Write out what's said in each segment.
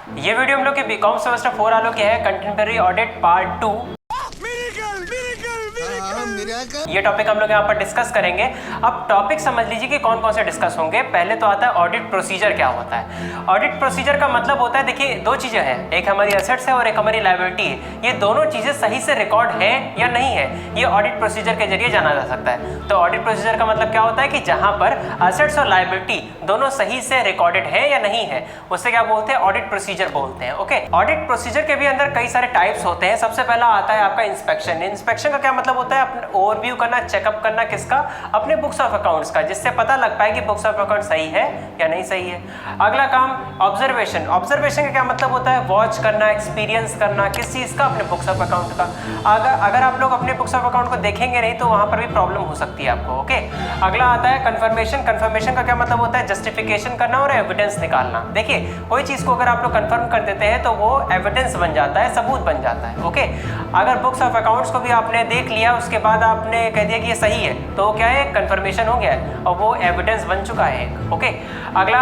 ये वीडियो हम लोग के बीकॉम सेमेस्टर 4 वालों के है, कंटेम्परेरी ऑडिट पार्ट 2। ये टॉपिक हम लोग यहाँ पर डिस्कस करेंगे। अब टॉपिक समझ लीजिए कि कौन कौन से डिस्कस होंगे। पहले तो आता है ऑडिट प्रोसीजर क्या होता है। ऑडिट प्रोसीजर का मतलब होता है, देखिए दो चीजें हैं, एक हमारी एसेट्स है और एक हमारी लायबिलिटी है। ये दोनों चीजें सही से रिकॉर्ड है या नहीं है, ये ऑडिट प्रोसीजर के जरिए जाना जा सकता है। तो ऑडिट प्रोसीजर का मतलब क्या होता है कि जहां पर एसेट्स और लायबिलिटी दोनों सही से रिकॉर्डेड है या नहीं है, उससे क्या बोलते हैं, ऑडिट प्रोसीजर बोलते हैं। ओके, ऑडिट प्रोसीजर के भी अंदर कई सारे टाइप्स होते हैं। सबसे पहला आता है आपका इंस्पेक्शन। इंस्पेक्शन का क्या मतलब होता है, अपना ओवरव्यू करना, चेकअप करना, किसका, अपने बुक्स ऑफ अकाउंट्स का, जिससे पता लग पाए कि बुक्स ऑफ अकाउंट सही है या नहीं सही है। अगला काम ऑब्जर्वेशन। ऑब्जर्वेशन का क्या मतलब होता है, वॉच करना, एक्सपीरियंस करना, किस चीज का, अपने बुक्स ऑफ अकाउंट का। अगर आप लोग अपने बुक्स ऑफ अकाउंट को देखेंगे नहीं तो वहां पर भी प्रॉब्लम हो सकती है आपको। ओके, अगला आता है कंफर्मेशन। कंफर्मेशन का क्या मतलब होता है, जस्टिफिकेशन करना और एविडेंस निकालना। देखिए कोई चीज को अगर आप लोग कंफर्म कर देते हैं तो वो एविडेंस बन जाता है, सबूत बन जाता है। ओके, अगर बुक्स ऑफ अकाउंट्स को भी आपने देख लिया, उसके बाद आपने कह दिया कि ये सही है, तो क्या है, कंफर्मेशन हो गया है और वो एविडेंस बन चुका है। ओके, अगला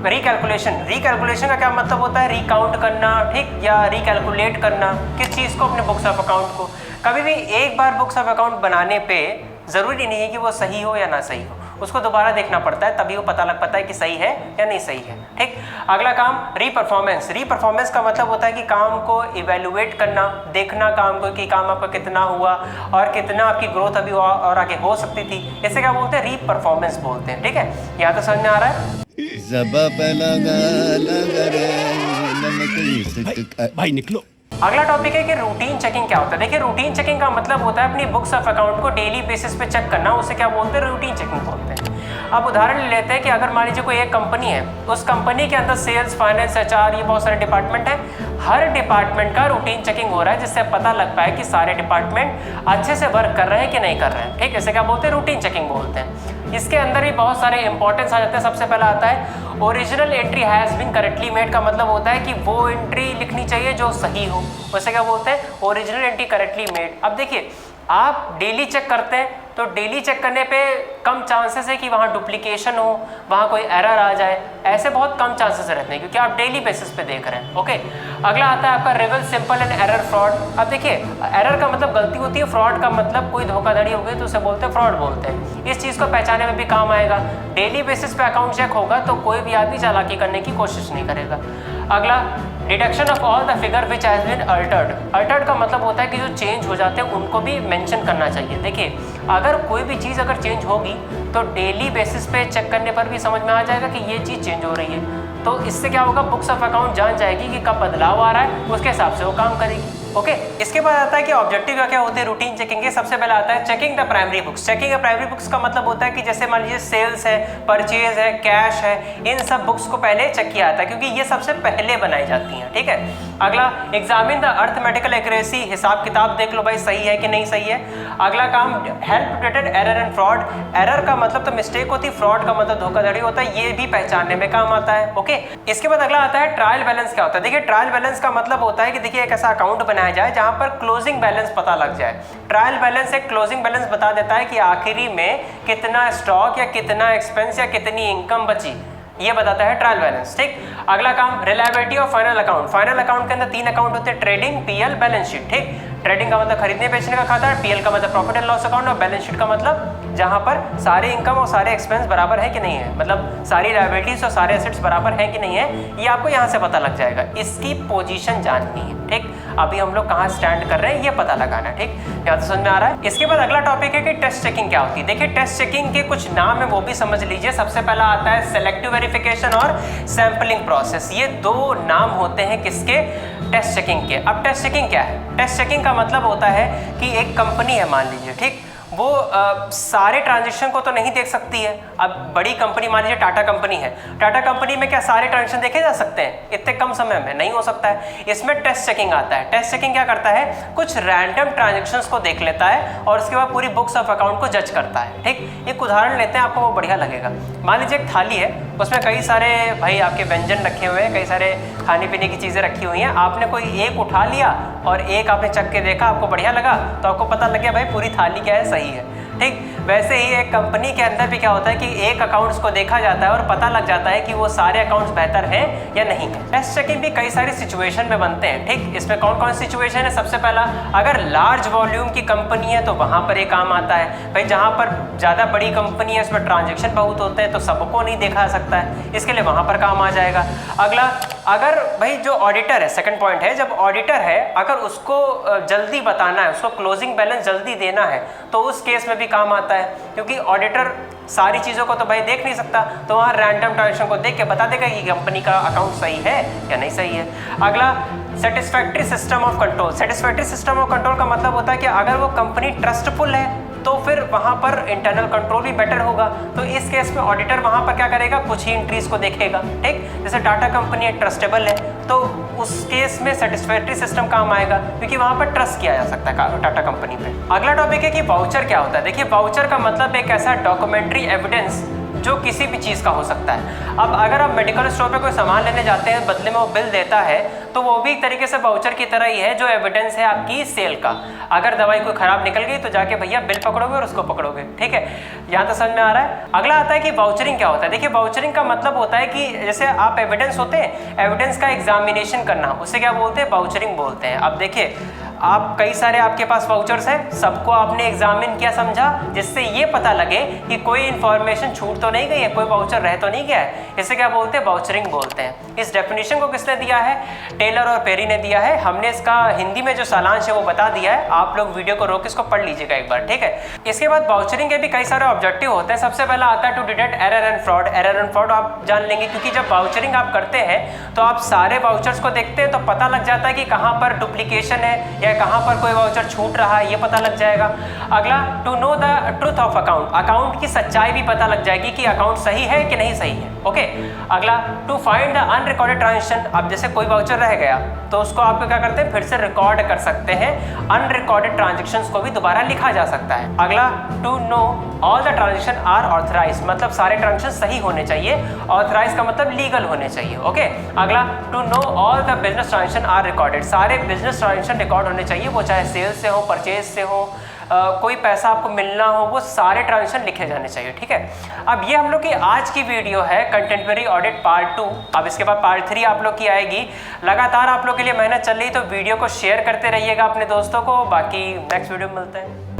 रिकैलकुलेशन। रिकैलकुलेशन का क्या मतलब होता है, रिकाउंट करना, ठीक, या रिकैलकुलेट करना किस चीज़ को, अपने बुक्स ऑफ अकाउंट को। कभी भी एक बार बुक्स ऑफ अकाउंट बनाने पे ज़रूरी नहीं है कि वो सही हो या ना सही हो, उसको दोबारा देखना पड़ता है, तभी वो पता लग पाता है कि सही है या नहीं सही है। ठीक, अगला काम रीपरफॉर्मेंस। रीपरफॉर्मेंस का मतलब होता है कि काम को इवेलुएट करना, देखना काम को कि काम आपका कितना हुआ और कितना आपकी ग्रोथ अभी और आगे हो सकती थी, इसे क्या बोलते हैं, रीपरफॉर्मेंस बोलते हैं। ठीक है, यहाँ तो समझ में आ रहा है। भाई निकलो। अगला टॉपिक है कि रूटीन चेकिंग क्या होता है। देखिए रूटीन चेकिंग का मतलब होता है अपनी बुक्स ऑफ अकाउंट को डेली बेसिस पे चेक करना, उसे क्या बोलते हैं, रूटीन चेकिंग बोलते हैं। अब उदाहरण ले लेते हैं कि अगर मान लीजिए कोई एक कंपनी है, उस कंपनी के अंदर सेल्स, फाइनेंस, एचआर, ये बहुत सारे डिपार्टमेंट हैं। हर डिपार्टमेंट का रूटीन चेकिंग हो रहा है, जिससे पता लग पाए कि सारे डिपार्टमेंट अच्छे से वर्क कर रहे हैं कि नहीं कर रहे हैं। ठीक, इसे क्या बोलते हैं, रूटीन चेकिंग बोलते हैं। इसके अंदर भी बहुत सारे इंपॉर्टेंस आ जाते हैं। सबसे पहला आता है original entry has been correctly made का मतलब होता है कि वो एंट्री लिखनी चाहिए जो सही हो, उसे क्या बोलते हैं, ओरिजिनल एंट्री करेक्टली मेड। अब देखिए आप डेली चेक करते हैं तो डेली चेक करने पे कम चांसेस है कि वहाँ डुप्लीकेशन हो, वहाँ कोई एरर आ जाए, ऐसे बहुत कम चांसेस रहते हैं क्योंकि आप डेली बेसिस पे देख रहे हैं। ओके, अगला आता है आपका reverse simple and error fraud. अब देखिए एरर का मतलब गलती होती है, फ्रॉड का मतलब कोई धोखाधड़ी हो गई तो उसे बोलते हैं फ्रॉड बोलते हैं। इस चीज़ को पहचानने में भी काम आएगा। डेली बेसिस पे अकाउंट चेक होगा तो कोई भी आदमी चालाकी करने की कोशिश नहीं करेगा। अगला deduction of all the figure which has been altered. Altered का मतलब होता है कि जो चेंज हो जाते हैं उनको भी मेंशन करना चाहिए। देखिए अगर कोई भी चीज़ अगर चेंज होगी तो डेली बेसिस पे चेक करने पर भी समझ में आ जाएगा कि ये चीज़ चेंज हो रही है, तो इससे क्या होगा, बुक्स ऑफ अकाउंट जान जाएगी कि कब बदलाव आ रहा है, उसके हिसाब से वो काम करेगी। ओके, इसके बाद आता है कि ऑब्जेक्टिव क्या क्या होते हैं रूटीन चेकिंग के। सबसे पहले आता है checking the primary books. Checking the primary books का मतलब होता है कि जैसे मान लीजिए सेल्स है, परचेज है, कैश है, इन सब बुक्स को पहले चेक किया जाता है क्योंकि ये सबसे पहले बनाई जाती हैं। ठीक है, अगला एग्जामिन द अर्थमेटिकल एक्यूरेसी। हिसाब किताब देख लो भाई सही है कि नहीं सही है। अगला काम help detect error and fraud. Error का मतलब तो मिस्टेक होती है, फ्रॉड का मतलब धोखाधड़ी होता है, ये भी पहचानने में काम आता है। ओके, इसके बाद अगला आता है ट्रायल बैलेंस क्या होता है। देखिए ट्रायल बैलेंस का मतलब होता है कि देखिए एक ऐसा अकाउंट बनाया जाए जहां पर क्लोजिंग बैलेंस पता लग जाए। ट्रायल बैलेंस एक क्लोजिंग बैलेंस बता देता है कि आखिरी में कितना स्टॉक या कितना एक्सपेंस या कितनी इनकम बची, ये बताता है ट्रायल बैलेंस। ठीक, अगला काम reliability of final account. Final account के अंदर 3 अकाउंट होते हैं, ट्रेडिंग, पीएल, बैलेंस शीट। ठीक, ट्रेडिंग का मतलब खरीदने बेचने का खाता है, पीएल का मतलब प्रॉफिट एंड लॉस अकाउंट और बैलेंस शीट का मतलब जहां पर सारे इनकम और सारे एक्सपेंस बराबर है कि नहीं है, मतलब सारी लायबिलिटीज और सारे एसेट्स बराबर है कि नहीं है, ये आपको यहाँ से पता लग जाएगा। इसकी पोजीशन जाननी है। ठीक, अभी हम लोग कहाँ स्टैंड कर रहे हैं ये पता लगाना है। ठीक, यहाँ तो समझ में आ रहा है। इसके बाद अगला टॉपिक है कि टेस्ट चेकिंग क्या होती है। देखिए टेस्ट चेकिंग के कुछ नाम है वो भी समझ लीजिए। सबसे पहला आता है सेलेक्टिव वेरिफिकेशन और सैंपलिंग प्रोसेस। ये दो नाम होते हैं किसके, टेस्ट चेकिंग के। अब टेस्ट चेकिंग क्या है, टेस्ट चेकिंग का मतलब होता है कि एक कंपनी है मान लीजिए, ठीक, वो सारे ट्रांजेक्शन को तो नहीं देख सकती है। अब बड़ी कंपनी मान लीजिए टाटा कंपनी है, टाटा कंपनी में क्या सारे ट्रांजेक्शन देखे जा सकते हैं इतने कम समय में, नहीं हो सकता है। इसमें टेस्ट चेकिंग आता है। टेस्ट चेकिंग क्या करता है, कुछ रैंडम ट्रांजेक्शन्स को देख लेता है और उसके बाद पूरी बुक्स ऑफ अकाउंट को जज करता है। ठीक, एक उदाहरण लेते हैं, आपको वो बढ़िया लगेगा। मान लीजिए एक थाली है, उसमें कई सारे भाई आपके व्यंजन रखे हुए हैं, कई सारे खाने पीने की चीज़ें रखी हुई हैं। आपने कोई एक उठा लिया और एक आपने चख के देखा, आपको बढ़िया लगा तो आपको पता लग गया भाई पूरी थाली क्या है, सही है। ठीक, वैसे ही एक कंपनी के अंदर भी क्या होता है कि एक अकाउंट्स को देखा जाता है और पता लग जाता है कि वो सारे अकाउंट्स बेहतर हैं या नहीं है। टेस्ट चेकिंग भी कई सारी सिचुएशन में बनते हैं, ठीक। इसमें कौन कौन सी सिचुएशन है? सबसे पहला, अगर लार्ज वॉल्यूम की कंपनी है तो वहां पर ये काम आता है भाई। जहां पर ज़्यादा बड़ी कंपनी है, उसमें ट्रांजेक्शन बहुत होते हैं तो सबको नहीं देखा सकता है, इसके लिए वहां पर काम आ जाएगा। अगला, अगर भाई जो ऑडिटर है, सेकंड पॉइंट है, जब ऑडिटर है अगर उसको जल्दी बताना है, उसको क्लोजिंग बैलेंस जल्दी देना है तो उस केस में भी काम आता है, क्योंकि ऑडिटर सारी चीज़ों को तो भाई देख नहीं सकता, तो वहाँ रैंडम ट्रांजेक्शन को देख के बता देगा कि कंपनी का अकाउंट सही है या नहीं सही है। अगला, satisfactory system of control. Satisfactory system of control का मतलब होता है कि अगर वो कंपनी ट्रस्टफुल है तो फिर वहाँ पर इंटरनल कंट्रोल भी बेटर होगा। तो इस केस में ऑडिटर वहाँ पर क्या करेगा, कुछ ही एंट्रीज को देखेगा, ठीक। जैसे टाटा कंपनी है, ट्रस्टेबल है, तो उस केस में सेटिस्फैक्ट्री सिस्टम काम आएगा, क्योंकि वहाँ पर ट्रस्ट किया जा सकता है टाटा कंपनी पे। अगला टॉपिक है कि वाउचर क्या होता है। देखिए, वाउचर का मतलब एक ऐसा डॉक्यूमेंट्री एविडेंस जो किसी भी चीज़ का हो सकता है। अब अगर आप मेडिकल स्टोर पे कोई सामान लेने जाते हैं, बदले में वो बिल देता है, तो वो भी एक तरीके से वाउचर की तरह ही है, जो एविडेंस है आपकी सेल का। अगर दवाई कोई खराब निकल गई तो जाके भैया बिल पकड़ोगे और उसको पकड़ोगे, ठीक है। यहाँ तो समझ में आ रहा है। अगला आता है कि वाउचरिंग क्या होता है। देखिए, वाउचरिंग का मतलब होता है कि जैसे आप एविडेंस होते हैं, एविडेंस का एग्जामिनेशन करना, उसे क्या बोलते हैं, वाउचरिंग बोलते हैं। अब देखिए, आप कई सारे आपके पास वाउचर्स हैं, सबको आपने एग्जामिन किया, समझा, जिससे ये पता लगे कि कोई इन्फॉर्मेशन छूट तो नहीं गई है, कोई वाउचर रह तो नहीं गया है, इसे क्या बोलते हैं, वाउचरिंग बोलते हैं। इस डेफिनेशन को किसने दिया है, टेलर और पेरी ने दिया है। हमने इसका हिंदी में जो सारांश है वो बता दिया है, आप लोग वीडियो को रोक इसको पढ़ लीजिएगा एक बार, ठीक है। इसके बाद वाउचरिंग के भी कई सारे ऑब्जेक्टिव होते हैं। सबसे पहला आता है to detect error and fraud. Error and fraud आप जान लेंगे, क्योंकि जब वाउचरिंग आप करते हैं तो आप सारे वाउचर्स को देखते हैं तो पता लग जाता है कि कहाँ पर डुप्लीकेशन है या कहाँ पर कोई वाउचर छूट रहा है, ये पता लग जाएगा। अगला, to know the truth of account. Account की सच्चाई भी पता लग जाएगी कि अकाउंट सही है कि नहीं सही है, ओके। अगला, to find the unrecorded transaction. अब जैसे कोई वाउचर रह गया तो उसको आप क्या करते हैं, फिर से रिकॉर्ड कर सकते हैं, अनरिकॉर्डेड ट्रांजेक्शंस को भी दोबारा लिखा जा सकता है। अगला, to know all the transaction are authorised, मतलब सारे ट्रांजेक्शन सही होने चाहिए, ऑथराइज का मतलब लीगल होने चाहिए, ओके। अगला, to know all the business transaction are recorded, सारे बिजनेस ट्रांजेक्शन रिकॉर्ड होने चाहिए, वो चाहे सेल्स से हो, परचेज से हो, कोई पैसा आपको मिलना हो, वो सारे ट्रांजेक्शन लिखे जाने चाहिए, ठीक है। अब ये हम लोग की आज की वीडियो है, कंटेम्परेरी ऑडिट पार्ट 2। अब इसके बाद पार्ट 3 आप लोग की आएगी। लगातार आप लोग के लिए मेहनत चल रही, तो वीडियो को शेयर करते रहिएगा अपने दोस्तों को। बाकी नेक्स्ट वीडियो में मिलते हैं।